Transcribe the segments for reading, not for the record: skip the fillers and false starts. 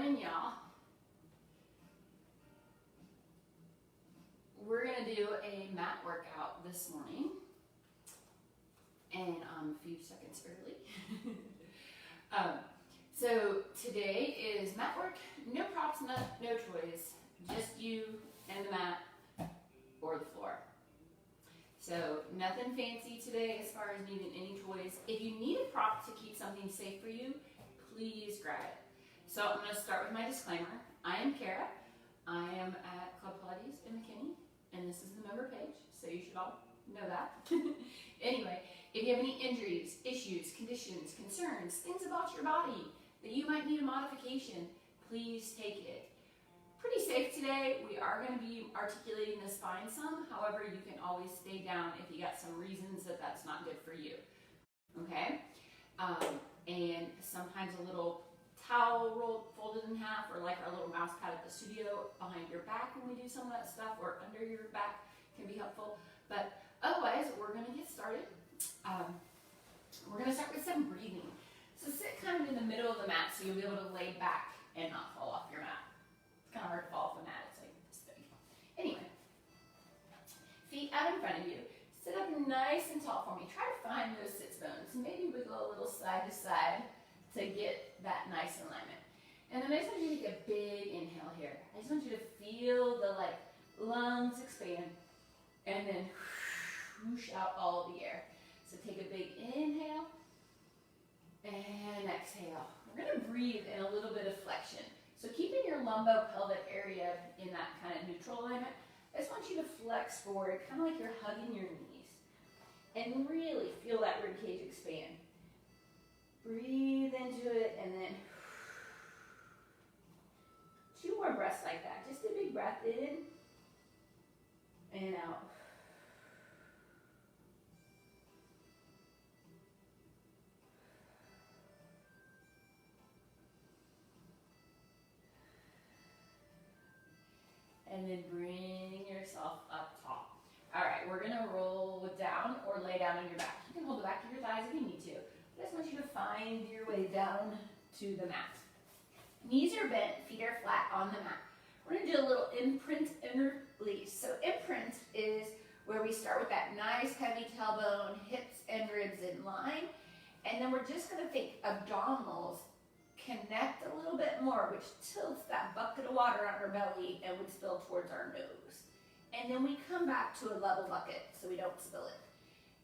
morning, y'all. We're going to do a mat workout this morning, and I'm a few seconds early. So today is mat work, no props, no toys, just you and the mat or the floor. So nothing fancy today as far as needing any toys. If you need a prop to keep something safe for you, please grab it. So I'm going to start with my disclaimer. I am Kara. I am at Club Pilates in McKinney, and this is the member page, so you should all know that. Anyway, if you have any injuries, issues, conditions, concerns, things about your body that you might need a modification, please take it. Pretty safe today. We are going to be articulating the spine some. However, you can always stay down if you got some reasons that that's not good for you. Okay? And sometimes a little towel rolled, folded in half, or like our little mouse pad at the studio behind your back when we do some of that stuff, or under your back can be helpful. But otherwise, we're going to get started. We're going to start with some breathing. So sit kind of in the middle of the mat so you'll be able to lay back and not fall off your mat. It's kind of hard to fall off the mat. It's like this big. Anyway, feet out in front of you. Sit up nice and tall for me. Try to find those sits bones. Maybe wiggle a little side to side to get that nice alignment. And then I just want you to take a big inhale here. I just want you to feel the lungs expand and then whoosh out all the air. So take a big inhale and exhale. We're going to breathe in a little bit of flexion. So keeping your lumbopelvic area in that kind of neutral alignment, I just want you to flex forward, kind of like you're hugging your knees. And really feel that rib cage expand. Breathe into it and then 2 more breaths like that. Just a big breath in and out. And then bring yourself up tall. All right, we're gonna roll down or lay down on your back. You can hold the back of your thighs if you need to. I just want you to find your way down to the mat. Knees are bent, feet are flat on the mat. We're gonna do a little imprint and release. So imprint is where we start with that nice heavy tailbone, hips and ribs in line. And then we're just gonna think abdominals connect a little bit more, which tilts that bucket of water on our belly and would spill towards our nose. And then we come back to a level bucket so we don't spill it.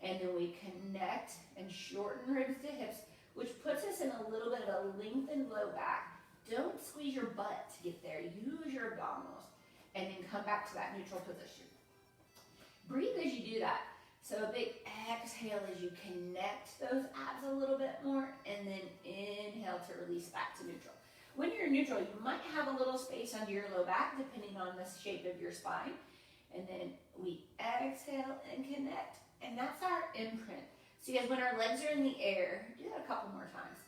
And then we connect and shorten ribs to hips, which puts us in a little bit of a lengthened low back. Don't squeeze your butt to get there. Use your abdominals. And then come back to that neutral position. Breathe as you do that. So a big exhale as you connect those abs a little bit more, and then inhale to release back to neutral. When you're neutral, you might have a little space under your low back, depending on the shape of your spine. And then we exhale and connect, and that's our imprint. So guys, when our legs are in the air, do that a couple more times.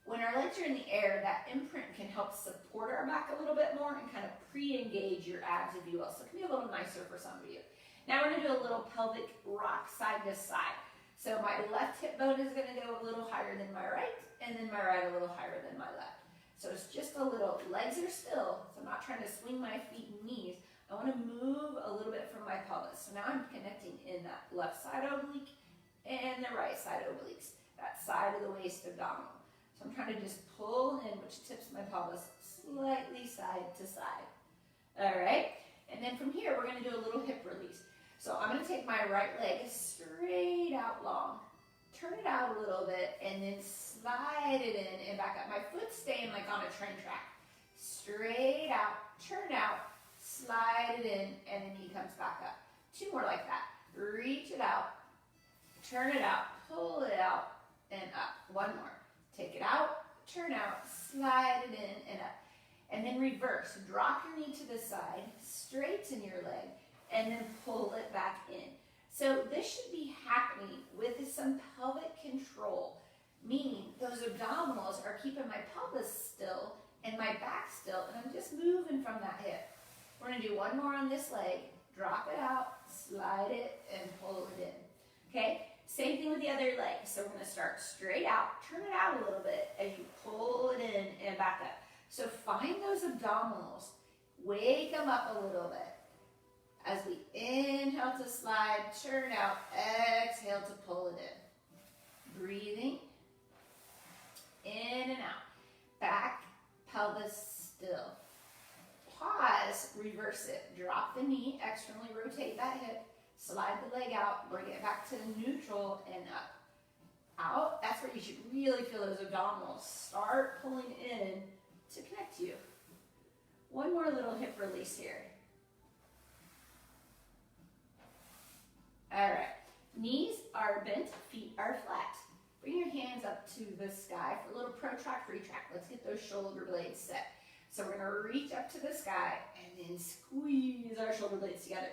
When our legs are in the air, that imprint can help support our back a little bit more and kind of pre-engage your abs, if you will. So it can be a little nicer for some of you. Now we're going to do a little pelvic rock side to side. So my left hip bone is going to go a little higher than my right, and then my right a little higher than my left. So it's just a little, legs are still, so I'm not trying to swing my feet and knees. I want to move a little bit from my pelvis. So now I'm connecting in that left side oblique and the right side obliques, that side of the waist abdominal. So I'm trying to just pull in, which tips my pelvis slightly side to side. All right, and then from here, we're going to do a little hip release. So I'm going to take my right leg straight out long, turn it out a little bit, and then slide it in and back up. My foot's staying like on a train track. Straight out, turn out, slide it in, and then knee comes back up. 2 more like that. Reach it out, turn it out, pull it out, and up. 1 more. Take it out, turn out, slide it in, and up. And then reverse. Drop your knee to the side, straighten your leg, and then pull it back in. So this should be happening with some pelvic control, meaning those abdominals are keeping my pelvis still and my back still, and I'm just moving from that hip. We're going to do 1 more on this leg. Drop it out, slide it, and pull it in. Okay? Same thing with the other leg. So we're going to start straight out, turn it out a little bit as you pull it in and back up. So find those abdominals. Wake them up a little bit. As we inhale to slide, turn out, exhale to pull it in. Breathing. In and out. Back, pelvis still. Pause, reverse it. Drop the knee, externally rotate that hip. Slide the leg out, bring it back to neutral and up. Out, that's where you should really feel those abdominals. Start pulling in to connect you. One more little hip release here. All right, knees are bent, feet are flat. Bring your hands up to the sky for a little protract, retract. Let's get those shoulder blades set. So we're gonna reach up to the sky and then squeeze our shoulder blades together.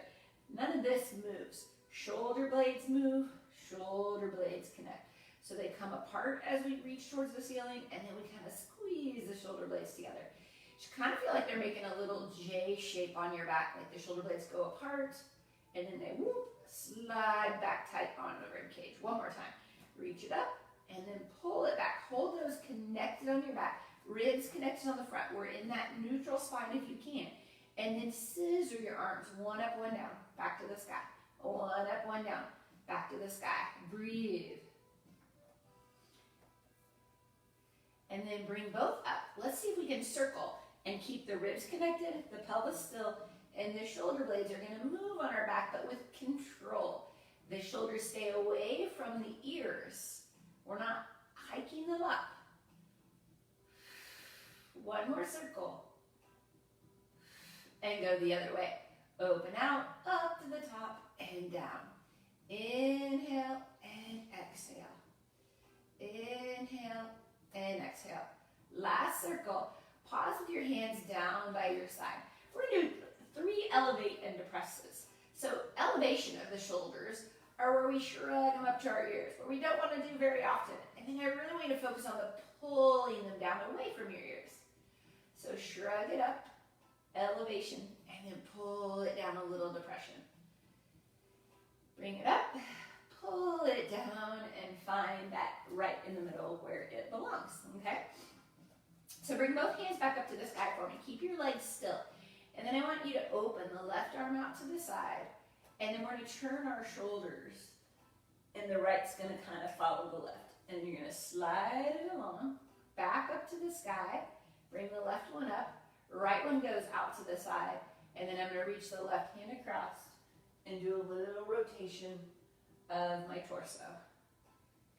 None of this moves. Shoulder blades move, shoulder blades connect. So they come apart as we reach towards the ceiling, and then we kind of squeeze the shoulder blades together. You should kind of feel like they're making a little J shape on your back, like the shoulder blades go apart, and then they whoop, slide back tight on the rib cage. One more time. Reach it up, and then pull it back. Hold those connected on your back. Ribs connected on the front. We're in that neutral spine if you can. And then scissor your arms. One up, one down. Back to the sky. One up, one down. Back to the sky. Breathe. And then bring both up. Let's see if we can circle and keep the ribs connected, the pelvis still, and the shoulder blades are going to move on our back, but with control. The shoulders stay away from the ears. We're not hiking them up. One more circle. And go the other way. Open out, up to the top, and down. Inhale and exhale. Inhale and exhale. Last circle. Pause with your hands down by your side. We're going to do 3 elevate and depresses. So elevation of the shoulders are where we shrug them up to our ears, what we don't want to do very often. And then I really want you to focus on the pulling them down away from your ears. So shrug it up, elevation, and then pull it down, a little depression. Bring it up, pull it down, and find that right in the middle where it belongs, okay? So bring both hands back up to the sky for me. Keep your legs still. And then I want you to open the left arm out to the side, and then we're going to turn our shoulders, and the right's going to kind of follow the left. And you're going to slide it along, back up to the sky, bring the left one up, right one goes out to the side, and then I'm going to reach the left hand across and do a little rotation of my torso.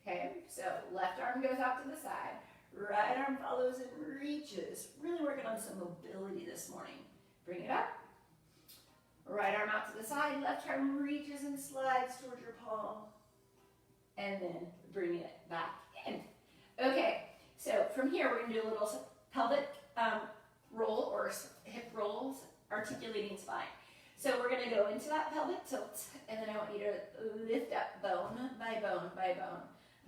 Okay, so left arm goes out to the side, right arm follows and reaches. Really working on some mobility this morning. Bring it up. Right arm out to the side, left arm reaches and slides towards your palm. And then bring it back in. Okay, so from here we're going to do a little pelvic roll or hip rolls, articulating spine. So we're going to go into that pelvic tilt, and then I want you to lift up bone by bone by bone.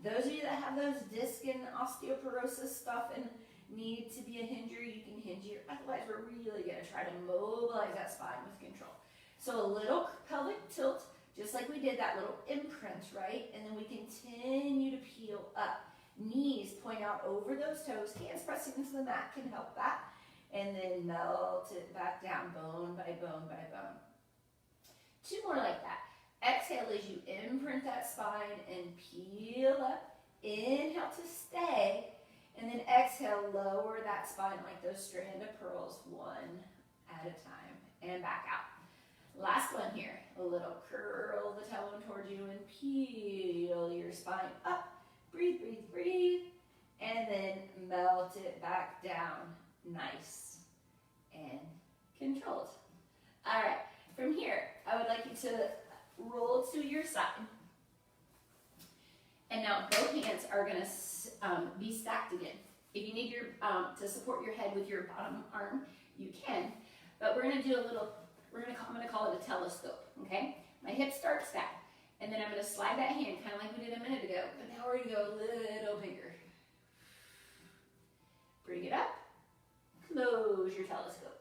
Those of you that have those disc and osteoporosis stuff and need to be a hinger, you can hinge here. Otherwise, we're really going to try to mobilize that spine with control. So a little pelvic tilt, just like we did that little imprint, right? And then we continue to peel up. Knees point out over those toes. Hands pressing into the mat can help that. And then melt it back down, bone by bone by bone. 2 more like that. Exhale as you imprint that spine and peel up. Inhale to stay. And then exhale, lower that spine like those strand of pearls, one at a time. And back out. Last one here. A little curl the tailbone towards you and peel your spine up. Breathe, breathe, breathe. And then melt it back down. Nice and controlled. All right, from here, I would like you to roll to your side. And now both hands are going to be stacked again. If you need your to support your head with your bottom arm, you can. But we're going to do a little, I'm going to call it a telescope, okay? My hips start stacked. And then I'm going to slide that hand, kind of like we did a minute ago. But now we're going to go a little bigger. Bring it up. Close your telescope.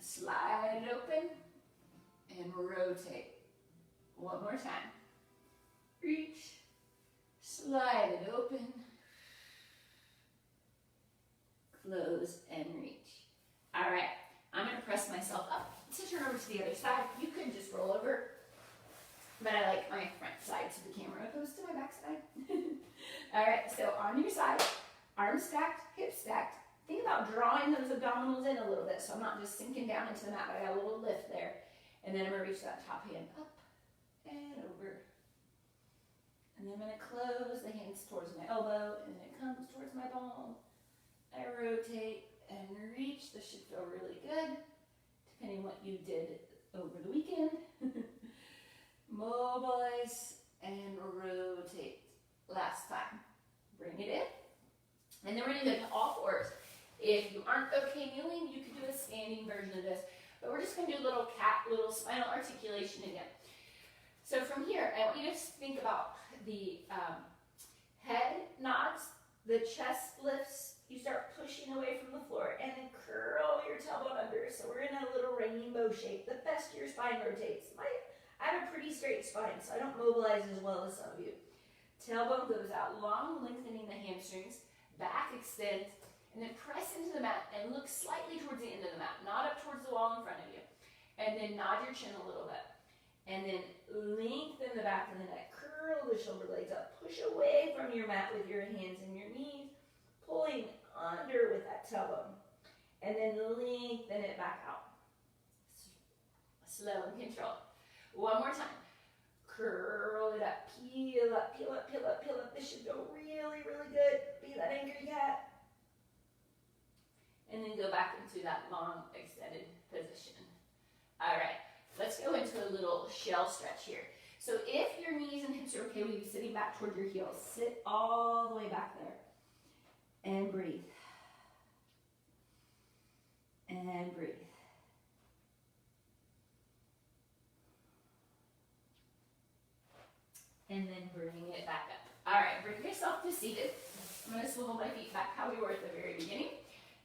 Slide it open and rotate. One more time. Reach. Slide it open. Close to the other side. You could just roll over, but I like my front side to the camera opposed to my back side. All right, so on your side, arms stacked, hips stacked. Think about drawing those abdominals in a little bit, so I'm not just sinking down into the mat, but I got a little lift there. And then I'm gonna reach that top hand up and over. And then I'm gonna close the hands towards my elbow, and then it comes towards my palm. I rotate and reach. This should feel really good, depending on what you did over the weekend. Mobilize and rotate. Last time. Bring it in. And then we're gonna go to all fours. If you aren't okay kneeling, you can do a standing version of this. But we're just gonna do a little spinal articulation again. So from here, I want you to think about the head nods, the chest lifts, you start pushing away from the floor, and then curl your tailbone under. So we're in a little rainbow shape. The best your spine rotates. I have a pretty straight spine, so I don't mobilize as well as some of you. Tailbone goes out long, lengthening the hamstrings, back extend, and then press into the mat and look slightly towards the end of the mat, not up towards the wall in front of you. And then nod your chin a little bit. And then lengthen the back of the neck, curl the shoulder blades up, push away from your mat with your hands and your knees, pulling under with that tailbone. And then lengthen it back out. Slow and controlled. One more time. Curl it up, peel up, peel up, peel up, peel up. This should go really, really good. Be that angry cat. And then go back into that long, extended position. All right, let's go into a little shell stretch here. So if your knees and hips are okay with you sitting back toward your heels, sit all the way back there. And breathe. And breathe. And then bring it back up. All right, bring yourself to seated. I'm gonna swivel my feet back how we were at the very beginning.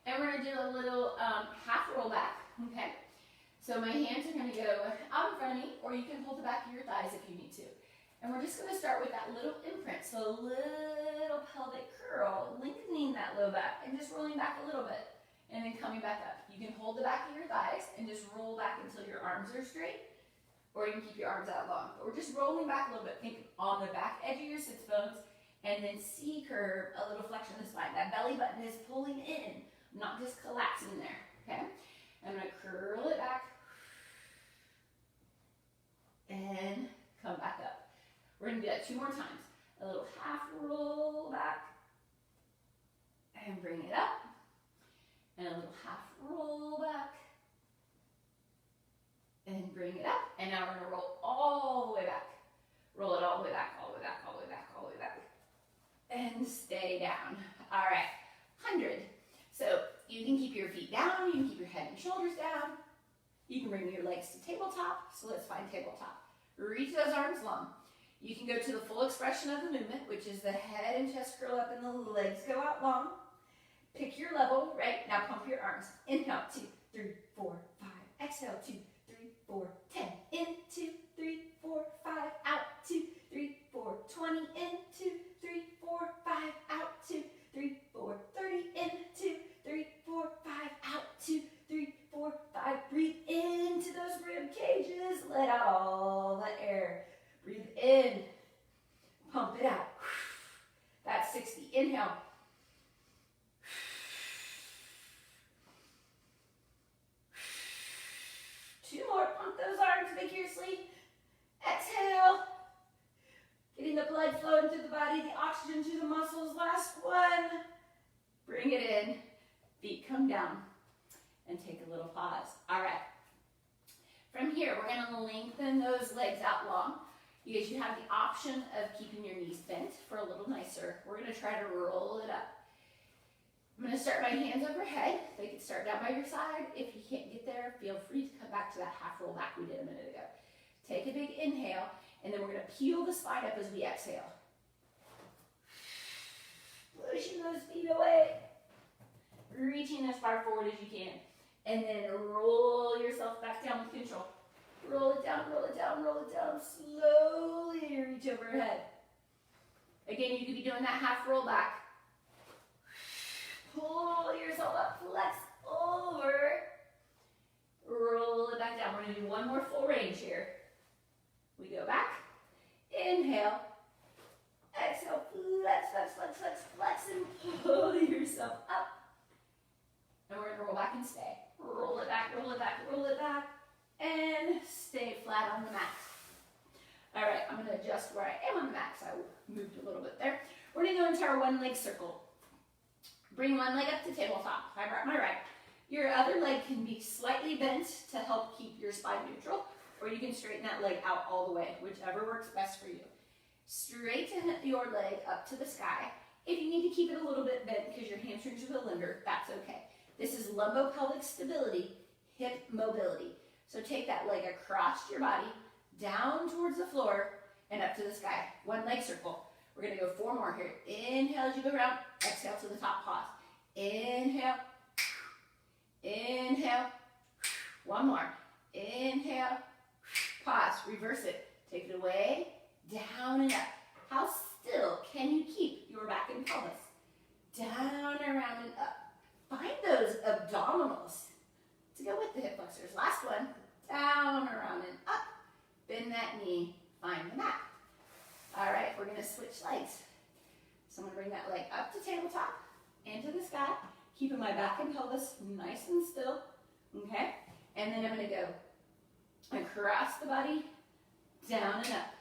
And we're gonna do a little half roll back, okay? So my hands are gonna go out in front of me, or you can hold the back of your thighs if you need to. And we're just gonna start with that little imprint. So a little pelvic curl, lengthening that low back and just rolling back a little bit. And then coming back up. You can hold the back of your thighs and just roll back until your arms are straight. Or you can keep your arms out long. But we're just rolling back a little bit. Think on the back edge of your sits bones. And then C-curve, a little flexion of the spine. That belly button is pulling in, not just collapsing there. Okay? I'm going to curl it back. And come back up. We're going to do that 2 more times. A little half roll back. And bring it up. And a little half roll back. And bring it up. And now we're going to roll all the way back. Roll it all the way back, all the way back, all the way back, all the way back. And stay down. All right, 100. So you can keep your feet down. You can keep your head and shoulders down. You can bring your legs to tabletop. So let's find tabletop. Reach those arms long. You can go to the full expression of the movement, which is the head and chest curl up and the legs go out long. Pick your level, right? Now pump your arms. Inhale, 2, 3, 4, 5. Exhale, 2, 3, 4, 10. In, 2, 3, 4, 5. Out, 2, 3, 4, 20. In, 2, 3, 4, 5. Out, 2, 3, 4, 30. In, 2, 3, 4, 5. Out, 2, 3, 4, 5. Breathe into those rib cages. Let out all the air. Breathe in. Pump it out. That's 60. Inhale. More, pump those arms vigorously. Exhale. Getting the blood flowing through the body, the oxygen to the muscles. Last one. Bring it in. Feet come down. And take a little pause. All right. From here, we're going to lengthen those legs out long. You guys, you have the option of keeping your knees bent for a little nicer. We're going to try to roll it up. I'm going to start my hands overhead. They can start down by your side. If you can't get there, feel free to come back to that half roll back we did a minute ago. Take a big inhale, and then we're going to peel the spine up as we exhale. Pushing those feet away. Reaching as far forward as you can. And then roll yourself back down with control. Roll it down, roll it down, roll it down. Slowly reach overhead. Again, you could be doing that half roll back. Pull yourself up, flex over. Roll it back down. We're gonna do one more full range here. We go back, inhale, exhale, flex, flex, flex, flex, flex, and pull yourself up. And we're gonna roll back and stay. Roll it back, roll it back, roll it back, and stay flat on the mat. All right, I'm gonna adjust where I am on the mat, so I moved a little bit there. We're gonna go into our one leg circle. Bring one leg up to tabletop. I brought my right. Your other leg can be slightly bent to help keep your spine neutral, or you can straighten that leg out all the way, whichever works best for you. Straighten your leg up to the sky. If you need to keep it a little bit bent because your hamstrings are the limber, that's okay. This is lumbopelvic stability, hip mobility. So take that leg across your body, down towards the floor, and up to the sky. One leg circle. We're gonna go 4 more here. Inhale as you go around, exhale to the top, pause. Inhale, inhale, 1 more. Inhale, pause, reverse it. Take it away, down and up. How still can you keep your back and pelvis? Down, around, and up. Find those abdominals to go with the hip flexors. Last one, down, around, and up. Bend that knee, find the mat. All right, we're gonna switch legs. So I'm gonna bring that leg up to tabletop, into the sky, keeping my back and pelvis nice and still, okay? And then I'm gonna go across the body, down and up.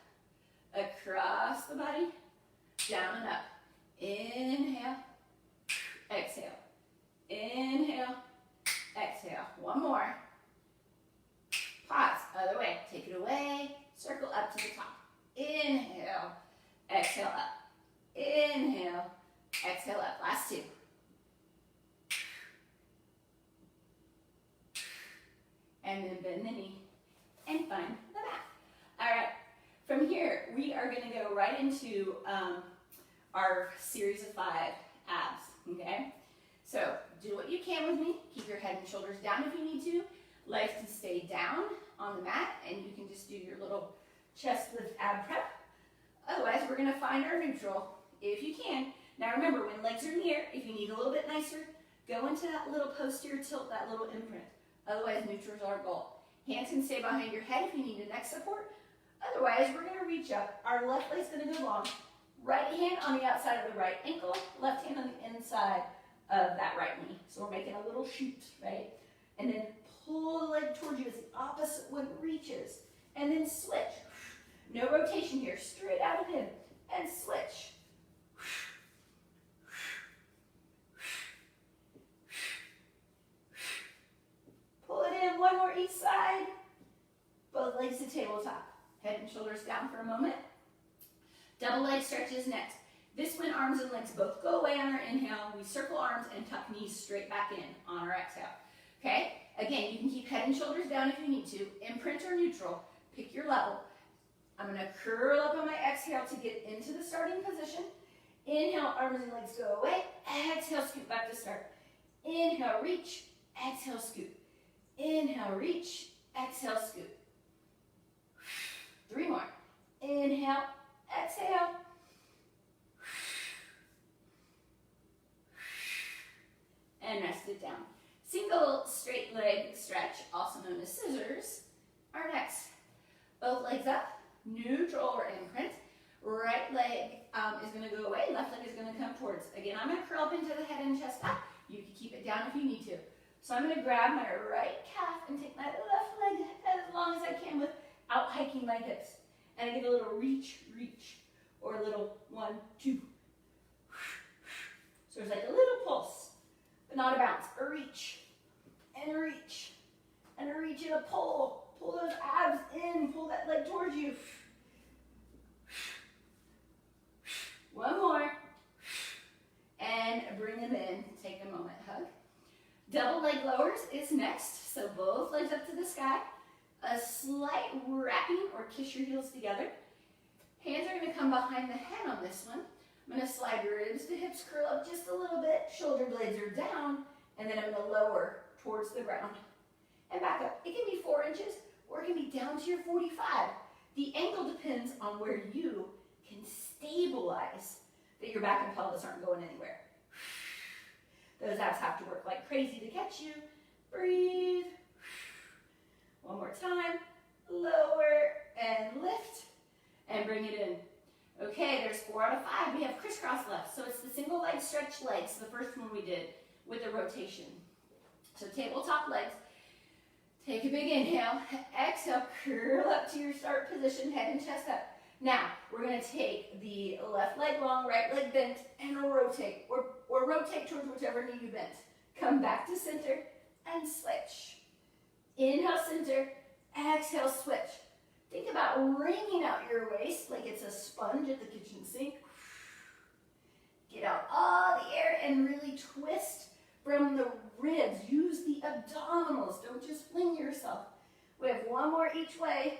Across the body, down and up. Inhale, exhale. Inhale, exhale. 1 more. Pause, other way. Take it away, circle up to the top. Inhale, exhale up. Inhale, exhale up. Last 2. And then bend the knee and find the mat. All right, from here, we are gonna go right into our series of 5 abs, okay? So do what you can with me. Keep your head and shoulders down if you need to. Legs can stay down on the mat, and you can just do your little chest lift ab prep. Otherwise, we're gonna find our neutral if you can. Now remember, when legs are in the air, if you need a little bit nicer, go into that little posterior tilt, that little imprint. Otherwise, neutral is our goal. Hands can stay behind your head if you need a neck support. Otherwise, we're gonna reach up. Our left leg's gonna go long. Right hand on the outside of the right ankle, left hand on the inside of that right knee. So we're making a little shoot, right? And then pull the leg towards you as the opposite one reaches. And then switch. No rotation here, straight out and in. And switch. Pull it in, 1 more each side. Both legs to tabletop. Head and shoulders down for a moment. Double leg stretches next. This when arms and legs both go away on our inhale, we circle arms and tuck knees straight back in on our exhale. Okay? Again, you can keep head and shoulders down if you need to. Imprint or neutral, pick your level. I'm gonna curl up on my exhale to get into the starting position. Inhale, arms and legs go away. Exhale, scoot back to start. Inhale, reach. Exhale, scoot. Inhale, reach. Exhale, scoot. 3 more. Inhale, exhale. And rest it down. Single straight leg stretch, also known as scissors, are next. Both legs up, neutral or imprint. Right leg is going to go away, left leg is going to come towards. Again, I'm going to curl up into the head and chest up. You can keep it down if you need to. So I'm going to grab my right calf and take my left leg as long as I can without hiking my hips. And I get a little reach, or a little 1, 2. So there's like a little pulse, but not a bounce. A reach, and a reach, and a reach and a pull. Pull those abs in, pull that leg towards you. 1 more. And bring them in. Take a moment, hug. Double leg lowers is next. So both legs up to the sky. A slight wrapping or kiss your heels together. Hands are going to come behind the head on this one. I'm going to slide ribs to hips, curl up just a little bit. Shoulder blades are down. And then I'm going to lower towards the ground. And back up. It can be 4 inches or it can be down to your 45. The angle depends on where you can stabilize that your back and pelvis aren't going anywhere. Those abs have to work like crazy to catch you. Breathe. One more time. Lower and lift and bring it in. Okay, there's 4 out of 5. We have crisscross left. So it's the single leg stretch legs, the first one we did with the rotation. So tabletop legs. Take a big inhale. Exhale, curl up to your start position, head and chest up. Now, we're going to take the left leg long, right leg bent, and rotate. Or rotate towards whichever knee you bent. Come back to center and switch. Inhale, center. Exhale, switch. Think about wringing out your waist like it's a sponge at the kitchen sink. Get out all the air and really twist from the ribs. Use the abdominals. Don't just fling yourself. We have one more each way.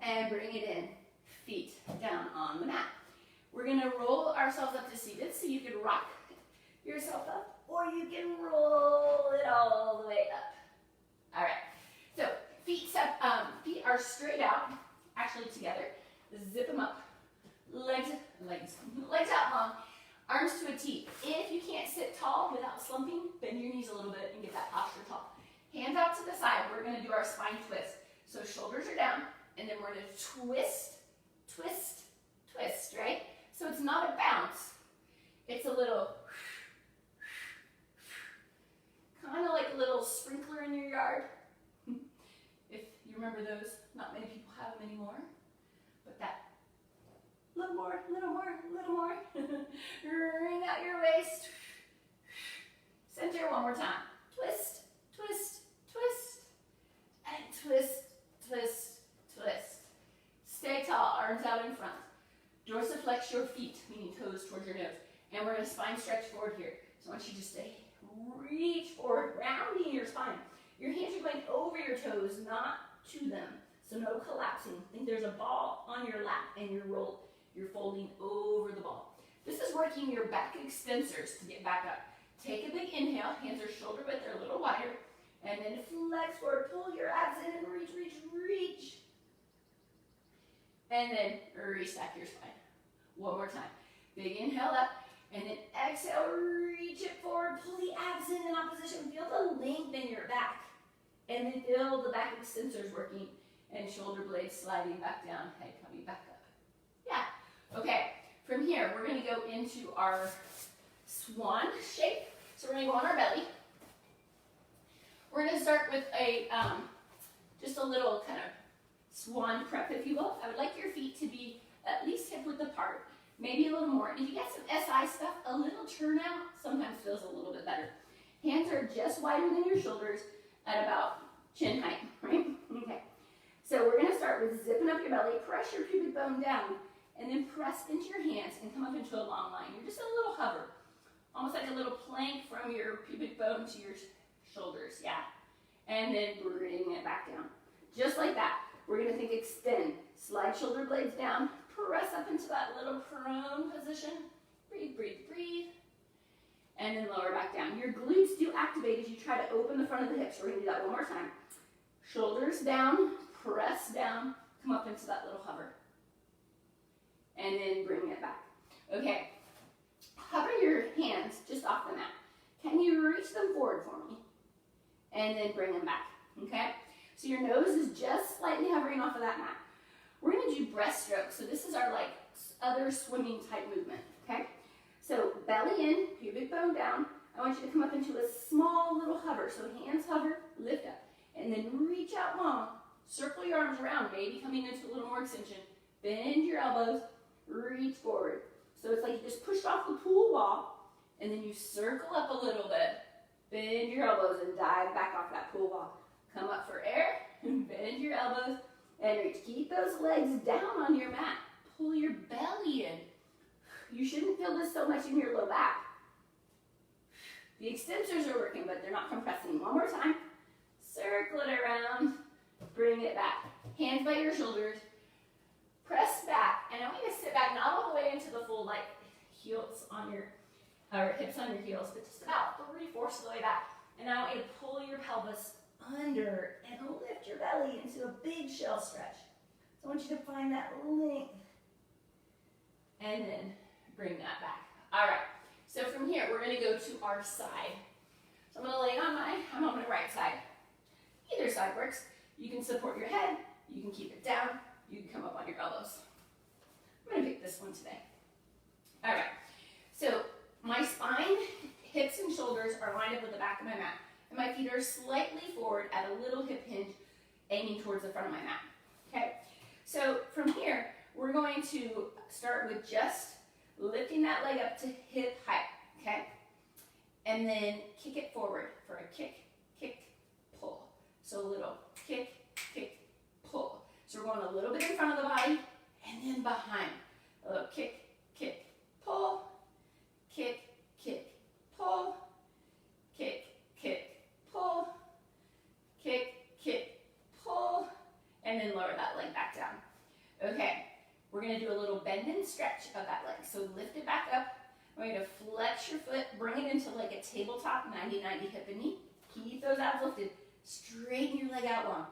And bring it in. Feet down on the mat. We're going to roll ourselves up to seated, so you can rock yourself up, or you can roll it all the way up. All right. So feet are straight out, actually together. Zip them up. Legs out long. Arms to a T. If you can't sit tall without slumping, bend your knees a little bit and get that posture tall. Hands out to the side. We're going to do our spine twist. So shoulders are down, and then we're going to twist, twist, twist, right? So it's not a bounce. It's a little, kind of like a little sprinkler in your yard. If you remember those, not many people have them anymore. But that, little more, little more, little more. Wring out your waist. Center one more time. Twist, twist, twist. And twist, twist, twist. Stay tall, arms out in front. Dorsiflex your feet, meaning toes towards your nose. And we're going to spine stretch forward here. So I want you to stay, reach forward, rounding your spine. Your hands are going over your toes, not to them. So no collapsing. Think there's a ball on your lap and you're folding over the ball. This is working your back extensors to get back up. Take a big inhale, hands are shoulder width, they're a little wider. And then flex forward, pull your abs in and reach, reach, reach. And then restack your spine. One more time. Big inhale up, and then exhale, reach it forward, pull the abs in opposition. Feel the length in your back. And then feel the back extensors working, and shoulder blades sliding back down, head coming back up. Yeah. Okay, from here, we're going to go into our swan shape. So we're going to go on our belly. We're going to start with a, just a little kind of swan prep, if you will. I would like your feet to be at least hip width apart, maybe a little more. And if you get some SI stuff, a little turnout sometimes feels a little bit better. Hands are just wider than your shoulders at about chin height, right? Okay. So we're going to start with zipping up your belly, press your pubic bone down, and then press into your hands and come up into a long line. You're just a little hover, almost like a little plank from your pubic bone to your shoulders, yeah. And then bring it back down. Just like that. We're going to think extend. Slide shoulder blades down. Press up into that little prone position. Breathe, breathe, breathe. And then lower back down. Your glutes do activate as you try to open the front of the hips. We're going to do that one more time. Shoulders down. Press down. Come up into that little hover. And then bring it back. Okay. Hover your hands just off the mat. Can you reach them forward for me? And then bring them back. Okay? So your nose is just slightly hovering off of that mat. We're going to do breaststroke. So this is our like other swimming type movement. Okay? So belly in, pubic bone down. I want you to come up into a small little hover. So hands hover, lift up. And then reach out long. Circle your arms around, maybe coming into a little more extension. Bend your elbows, reach forward. So it's like you just pushed off the pool wall, and then you circle up a little bit. Bend your elbows and dive back off that pool wall. Come up for air, bend your elbows, and reach. Keep those legs down on your mat. Pull your belly in. You shouldn't feel this so much in your low back. The extensors are working, but they're not compressing. One more time. Circle it around. Bring it back. Hands by your shoulders. Press back. And I want you to sit back, not all the way into the full, like, heels on your, or hips on your heels, but just about 3/4 of the way back. And I want you to pull your pelvis under and lift your belly into a big shell stretch. So I want you to find that length. And then bring that back. All right. So from here, we're going to go to our side. So I'm going to lay on I'm on my right side. Either side works. You can support your head, you can keep it down, you can come up on your elbows. I'm gonna pick this one today. All right, so my spine, hips and shoulders are lined up with the back of my mat, and my feet are slightly forward at a little hip hinge, aiming towards the front of my mat, okay? So from here, we're going to start with just lifting that leg up to hip height, okay? And then kick it forward for a kick, kick, pull. So a little kick, kick, pull. So we're going a little bit in front of the body and then behind. A little kick, kick, pull, kick, kick, pull, kick, kick, pull, kick, kick, pull, and then lower that leg back down. Okay, we're going to do a little bend and stretch of that leg. So lift it back up. We're going to flex your foot, bring it into like a tabletop, 90-90 hip and knee. Keep those abs lifted. Straighten your leg out long.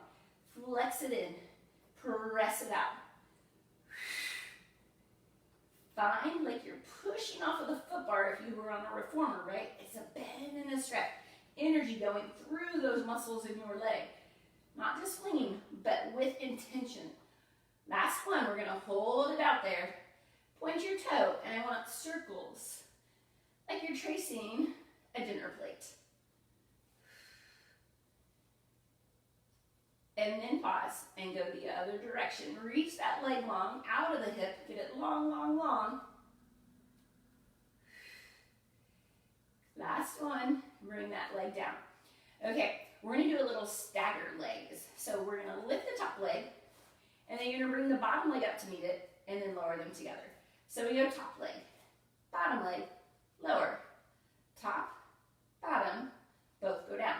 Flex it in. Press it out. Find like you're pushing off of the foot bar if you were on a reformer, right? It's a bend and a stretch. Energy going through those muscles in your leg. Not just swinging, but with intention. Last one, we're going to hold it out there. Point your toe, and I want circles, like you're tracing a dinner plate. And then pause and go the other direction. Reach that leg long, out of the hip, get it long, long, long. Last one, bring that leg down. Okay, we're going to do a little stagger legs. So we're going to lift the top leg, and then you're going to bring the bottom leg up to meet it, and then lower them together. So we go top leg, bottom leg, lower, top, bottom, both go down,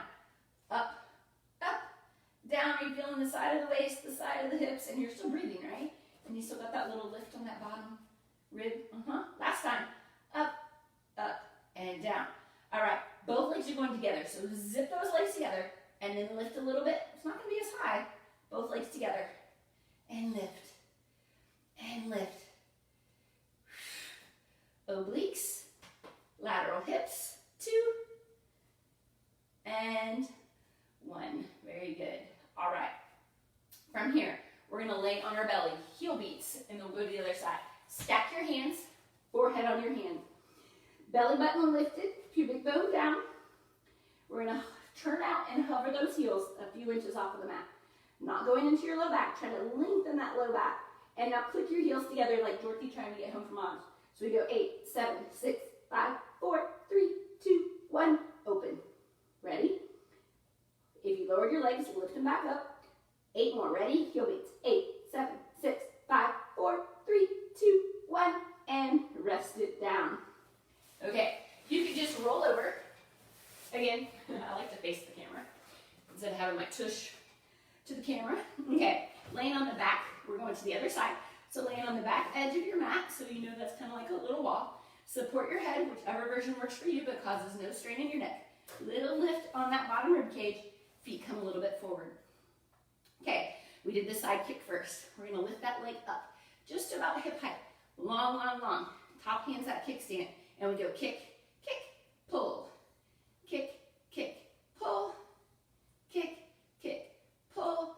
up, up, down. Are you feeling the side of the waist, the side of the hips, and you're still breathing, right? And you still got that little lift on that bottom rib. Last time, up, up, and down. All right, both legs are going together. So zip those legs together, and then lift a little bit. It's not going to be as high. Both legs together, and lift, and lift. Obliques, lateral hips, 2, and 1. Very good. All right. From here, we're going to lay on our belly, heel beats, and then we'll go to the other side. Stack your hands, forehead on your hand. Belly button lifted, pubic bone down. We're going to turn out and hover those heels a few inches off of the mat. Not going into your low back. Try to lengthen that low back. And now click your heels together like Dorothy trying to get home from mom's. So we go 8, 7, 6, 5, 4, 3, 2, 1, open. Ready? If you lowered your legs, lift them back up. 8 more. Ready? Heel beats. 8, 7, 6, 5, 4, 3, 2, 1, and rest it down. Okay, you can just roll over. Again, I like to face the camera instead of having my tush to the camera. Okay, laying on the back. We're going to the other side. So laying on the back edge of your mat, so you know that's kind of like a little wall. Support your head, whichever version works for you, but causes no strain in your neck. Little lift on that bottom rib cage. Feet come a little bit forward. Okay, we did the side kick first. We're going to lift that leg up just about hip height. Long, long, long. Top hand's that kickstand. And we go kick, kick, pull. Kick, kick, pull. Kick, kick, pull.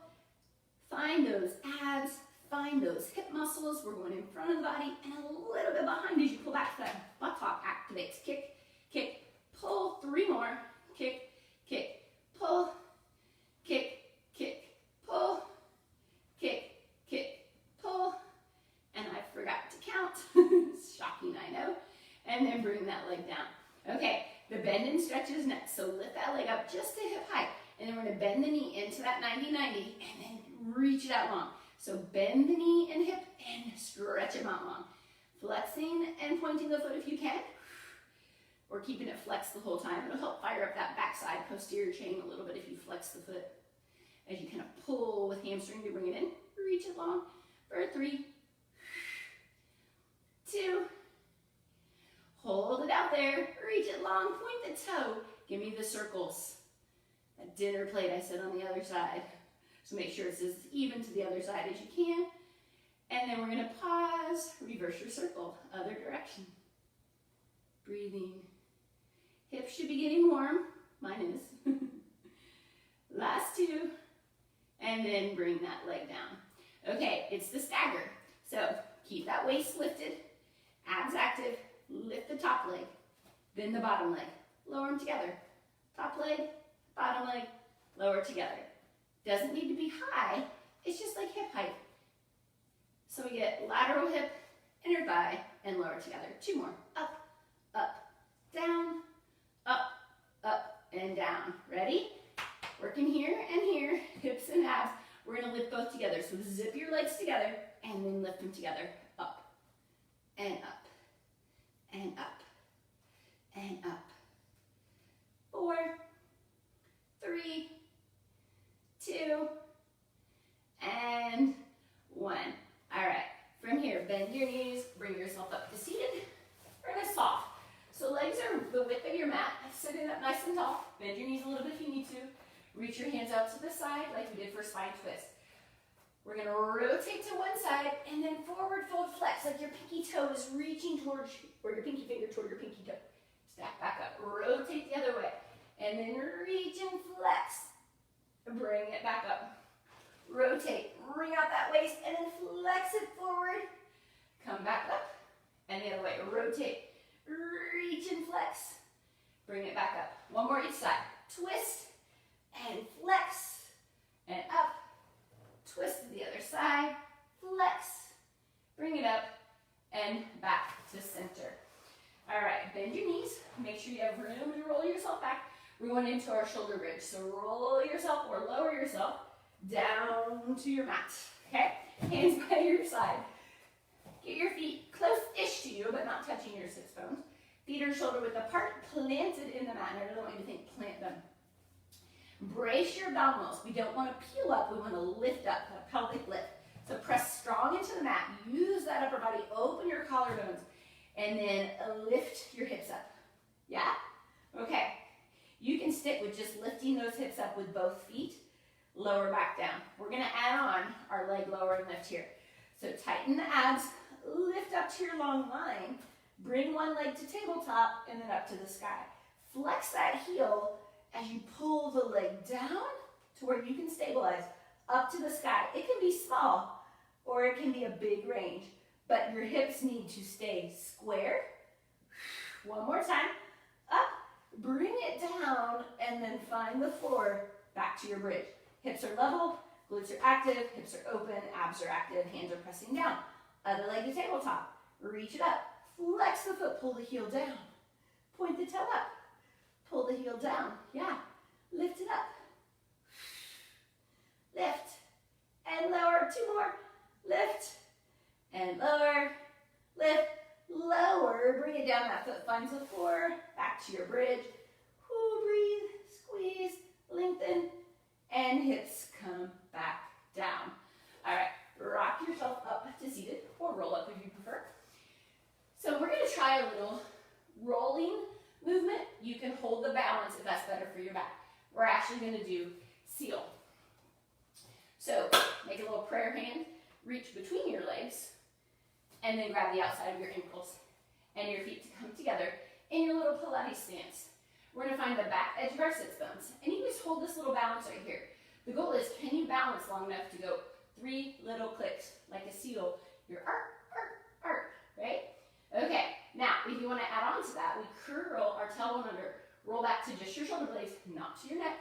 Find those abs. Find those hip muscles. We're going in front of the body and a little bit behind as you pull back. That buttock activates. Kick, kick, pull. 3 more. Kick, kick, pull. Kick, kick, pull. Kick, kick, pull. And I forgot to count. It's shocking, I know. And then bring that leg down. Okay, the bend and stretch is next. So lift that leg up just to hip height. And then we're going to bend the knee into that 90-90 and then reach it out long. So bend the knee and hip and stretch it out long. Flexing and pointing the foot if you can. Or keeping it flexed the whole time. It'll help fire up that backside posterior chain a little bit if you flex the foot. As you kind of pull with hamstring to bring it in. Reach it long for 3, 2. Hold it out there. Reach it long. Point the toe. Give me the circles. A dinner plate I said on the other side. So make sure it's as even to the other side as you can. And then we're going to pause, reverse your circle, other direction. Breathing. Hips should be getting warm. Mine is. Last two, and then bring that leg down. Okay, it's the stagger. So keep that waist lifted, abs active, lift the top leg, then the bottom leg. Lower them together. Top leg, bottom leg, lower together. Doesn't need to be high, it's just like hip height. So we get lateral hip, inner thigh, and lower together. Two more. Up, up, down, up, and down. Ready? Working here and here, hips and abs. We're gonna lift both together. So zip your legs together and then lift them together. Up, and up, and up, and up. 4, 3, 2, and 1. All right, from here, bend your knees, bring yourself up to seated. We're gonna soft. So legs are the width of your mat. Sitting up nice and tall. Bend your knees a little bit if you need to. Reach your hands out to the side like we did for spine twist. We're gonna rotate to one side and then forward fold flex like your pinky toe is reaching towards, or your pinky finger toward your pinky toe. Stack back up, rotate the other way, and then reach and flex. Bring it back up. Rotate, bring out that waist, and then flex it forward. Come back up, and the other way. Rotate, reach and flex. Bring it back up. One more each side. Twist, and flex, and up. Twist to the other side, flex. Bring it up, and back to center. All right, bend your knees. Make sure you have room to roll yourself back. We're going into our shoulder bridge. So roll yourself or lower yourself down to your mat. Okay? Hands by your side. Get your feet close-ish to you, but not touching your sits bones. Feet are shoulder width apart, planted in the mat. And I really want you to think plant them. Brace your abdominals. We don't want to peel up. We want to lift up, a pelvic lift. So press strong into the mat. Use that upper body. Open your collarbones. And then lift your hips up. Yeah? Okay. You can stick with just lifting those hips up with both feet. Lower back down. We're going to add on our leg lower and lift here. So tighten the abs. Lift up to your long line. Bring one leg to tabletop and then up to the sky. Flex that heel as you pull the leg down to where you can stabilize up to the sky. It can be small or it can be a big range, but your hips need to stay square. One more time. Up, bring it down, and then find the floor back to your bridge. Hips are level, glutes are active, hips are open, abs are active, hands are pressing down. Other leg to tabletop. Reach it up. Flex the foot, pull the heel down. Point the toe up. Pull the heel down. Yeah. Lift it up. Lift. And lower. Two more. Lift. And lower. Lift. Lower. Bring it down. That foot finds the floor. Back to your bridge. Breathe. Squeeze. Lengthen. And hips come back down. All right. Rock yourself up to seated or roll up if you prefer. So we're going to try a little rolling movement. You can hold the balance if that's better for your back. We're actually going to do seal. So make a little prayer hand, reach between your legs, and then grab the outside of your ankles and your feet to come together in your little Pilates stance. We're going to find the back edge of our sits bones. And you just hold this little balance right here. The goal is, can you balance long enough to go 3 little clicks like a seal? Your arc, right? Okay, now if you want to add on to that, we curl our tailbone under, roll back to just your shoulder blades, not to your neck.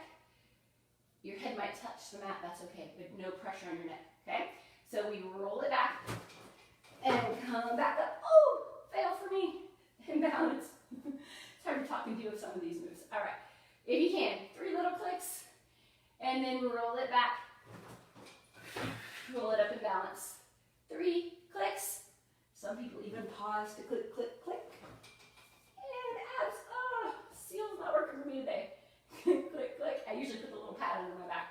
Your head might touch the mat, that's okay, but no pressure on your neck, okay? So we roll it back and come back up. Oh, fail for me. Imbalance. It's hard talking to you with some of these moves. All right, if you can, 3 little clicks, and then roll it back. Roll it up in balance. 3 clicks. Some people even pause to click, click, click. And abs. Oh, seal's not working for me today. Click, click. I usually put the little pad under my back.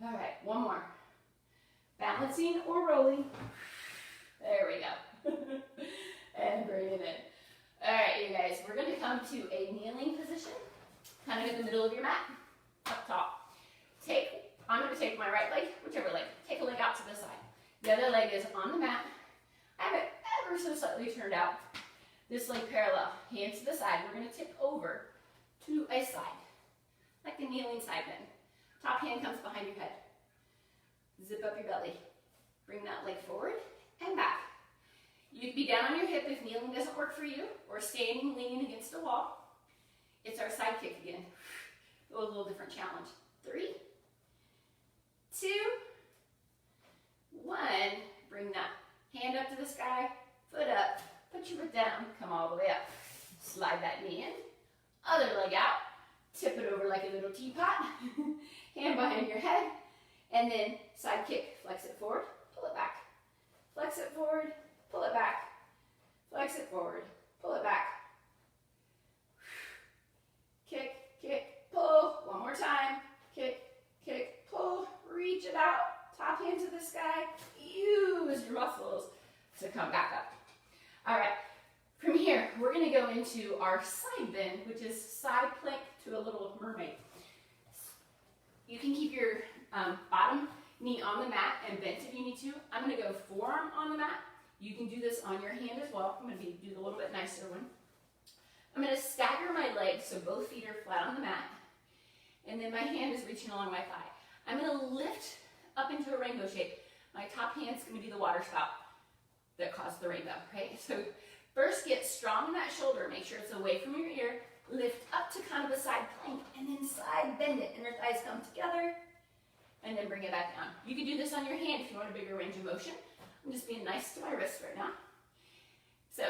All right, one more. Balancing or rolling. There we go. And bring it in. All right, you guys, we're going to come to a kneeling position, kind of in the middle of your mat, up top. I'm going to take my right leg, whichever leg, take a leg out to the side. The other leg is on the mat. I have it ever so slightly turned out. This leg parallel, hands to the side. We're going to tip over to a side, like the kneeling side bend. Top hand comes behind your head. Zip up your belly. Bring that leg forward and back. You can be down on your hip if kneeling doesn't work for you, or standing, leaning against a wall. It's our side kick again. A little different challenge. 3, 2, 1. Bring that hand up to the sky, foot up, put your foot down, come all the way up. Slide that knee in, other leg out, tip it over like a little teapot, hand behind your head, and then side kick, flex it forward, pull it back. Flex it forward, pull it back. Flex it forward, pull it back. Kick, kick, pull. One more time. Kick, kick, pull. Reach it out. Top hand to the sky. Use your muscles to come back up. All right. From here, we're going to go into our side bend, which is side plank to a little mermaid. You can keep your bottom knee on the mat and bent if you need to. I'm going to go forearm on the mat. You can do this on your hand as well. I'm going to do the little bit nicer one. I'm going to stagger my legs so both feet are flat on the mat. And then my hand is reaching along my thigh. I'm going to lift up into a rainbow shape. My top hand's going to be the water spout that caused the rainbow, right? So first get strong in that shoulder. Make sure it's away from your ear. Lift up to kind of a side plank and then side bend it. Inner thighs come together and then bring it back down. You can do this on your hand if you want a bigger range of motion. I'm just being nice to my wrist right now. So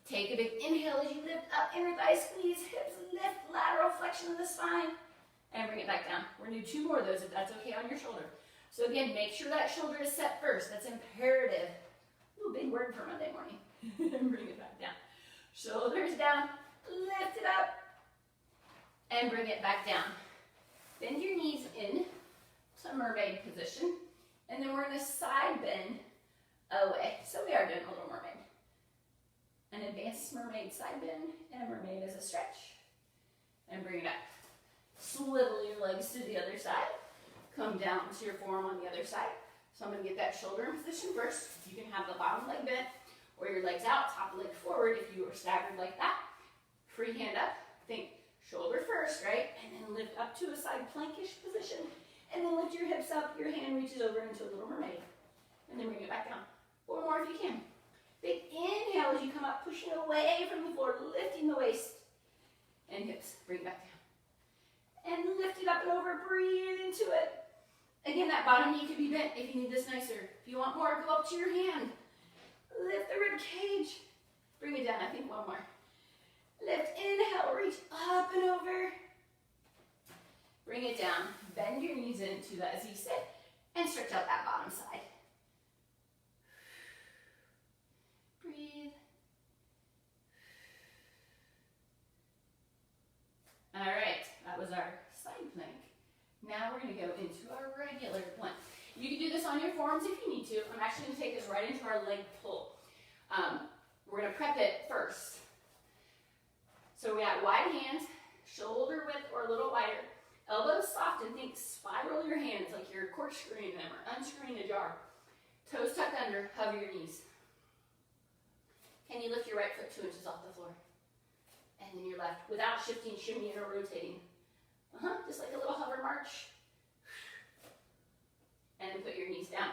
take a big inhale as you lift up, inner thigh squeeze, hips lift, lateral flexion of the spine, and bring it back down. We're going to do 2 more of those if that's okay on your shoulder. So again, make sure that shoulder is set first. That's imperative. Ooh, big word for Monday morning. And bring it back down. Shoulders down, lift it up, and bring it back down. Bend your knees in to mermaid position, and then we're going to side bend away. So we are doing a little mermaid. An advanced mermaid side bend, and a mermaid as a stretch. And bring it up. Swivel your legs to the other side. Come down to your forearm on the other side. So I'm going to get that shoulder in position first. You can have the bottom leg bent, or your legs out, top leg forward if you are staggered like that. Free hand up. Think shoulder first, right? And then lift up to a side plankish position. And then lift your hips up. Your hand reaches over into a little mermaid. And then bring it back down. 4 more if you can. Big inhale as you come up, pushing away from the floor, lifting the waist and hips. Bring it back down. And lift it up and over, breathe into it. Again, that bottom knee could be bent if you need this nicer. If you want more, go up to your hand. Lift the rib cage. Bring it down, I think 1 more. Lift, inhale, reach up and over. Bring it down. Bend your knees into that as you sit and stretch out that bottom side. Breathe. All right, that was our side plank. Now we're going to go into our regular plank. You can do this on your forearms if you need to. I'm actually going to take this right into our leg pull. We're going to prep it first. So we got wide hands, shoulder width or a little wider. Elbows soft and think spiral your hands like you're corkscrewing them or unscrewing a jar. Toes tucked under, hover your knees. Can you lift your right foot 2 inches off the floor? And then your left, without shifting, shimmying, or rotating. Just like a little hover march. And then put your knees down.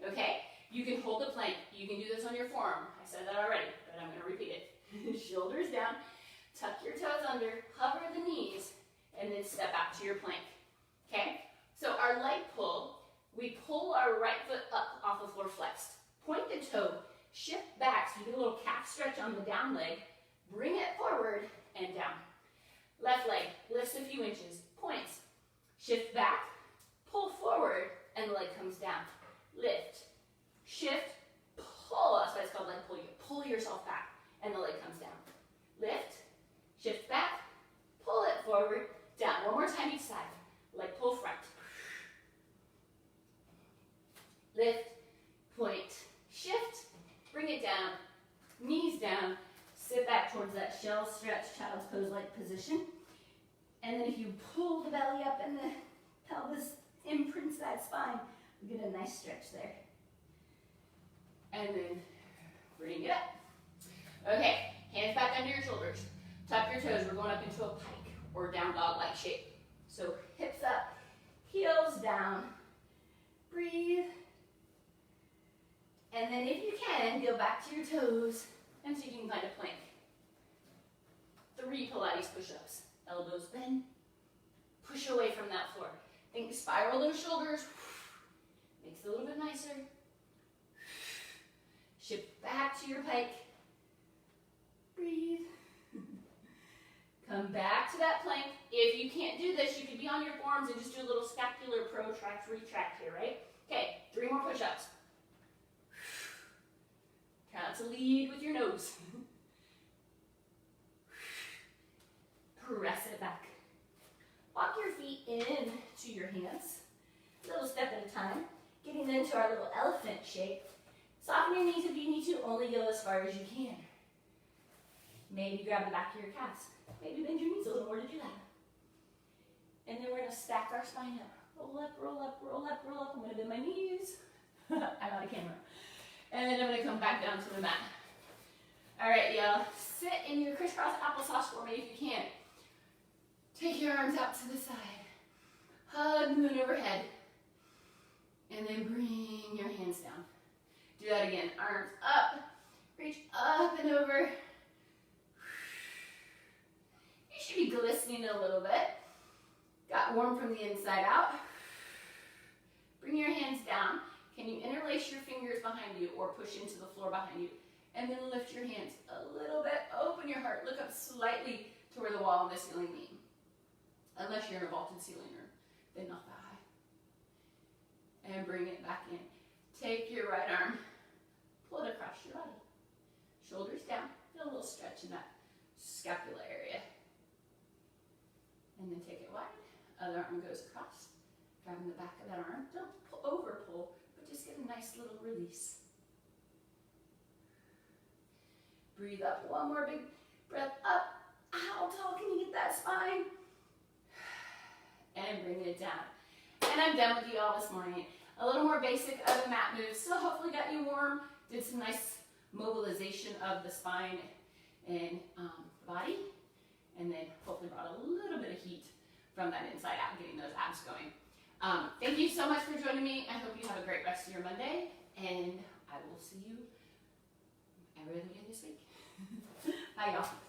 Okay, you can hold the plank. You can do this on your forearm. I said that already, but I'm going to repeat it. Shoulders down, tuck your toes under, hover the knees, and then step out to your plank. Okay, so our leg pull, we pull our right foot up off the floor flexed. Point the toe, shift back so you get a little calf stretch on the down leg. Bring it forward and down. Left leg lifts a few inches, points. Shift back, pull forward, and the leg comes down. Lift, shift, pull. That's why it's called leg pull. You pull yourself back, and the leg comes down. Lift, shift back, pull it forward, down. 1 more time each side. Leg pull front. Lift, point, shift, bring it down, knees down. Sit back towards that shell stretch, child's pose-like position. And then if you pull the belly up and the pelvis imprints that spine, you get a nice stretch there. And then bring it up. Okay, hands back under your shoulders. Tuck your toes. We're going up into a pike or down dog-like shape. So hips up, heels and go back to your toes until you can find a plank. 3 Pilates push-ups. Elbows bend. Push away from that floor. Think spiral those shoulders. Makes it a little bit nicer. Shift back to your pike. Breathe. Come back to that plank. If you can't do this, you could be on your forearms and just do a little scapular protract, retract here, right? Okay, 3 more push-ups. Try not to lead with your nose. Press it back. Walk your feet in to your hands, a little step at a time, getting into our little elephant shape. Soften your knees if you need to, only go as far as you can. Maybe grab the back of your calves. Maybe bend your knees a little more to do that. And then we're going to stack our spine up. Roll up, roll up, roll up, roll up. I'm going to bend my knees. I'm out of camera. And then I'm going to come back down to the mat. All right, y'all. Sit in your crisscross applesauce for me if you can. Take your arms out to the side. Hug the moon overhead. And then bring your hands down. Do that again. Arms up. Reach up and over. You should be glistening a little bit. Got warm from the inside out. Bring your hands down. Can you interlace your fingers behind you or push into the floor behind you? And then lift your hands a little bit. Open your heart. Look up slightly to where the wall and the ceiling meet. Unless you're in a vaulted ceiling or then not that high. And bring it back in. Take your right arm. Pull it across your body. Shoulders down. Feel a little stretch in that scapula area. And then take it wide. Other arm goes across. Grabbing the back of that arm. Don't over pull, but just get a nice little release. Breathe up. One more big breath up. How tall can you get that spine? And bring it down. And I'm done with you all this morning. A little more basic of the mat moves. Still hopefully got you warm. Did some nice mobilization of the spine and body. And then hopefully brought a little bit of heat from that inside out, getting those abs going. Thank you so much for joining me. I hope you have a great rest of your Monday. And I will see you every other day this week. Bye, y'all.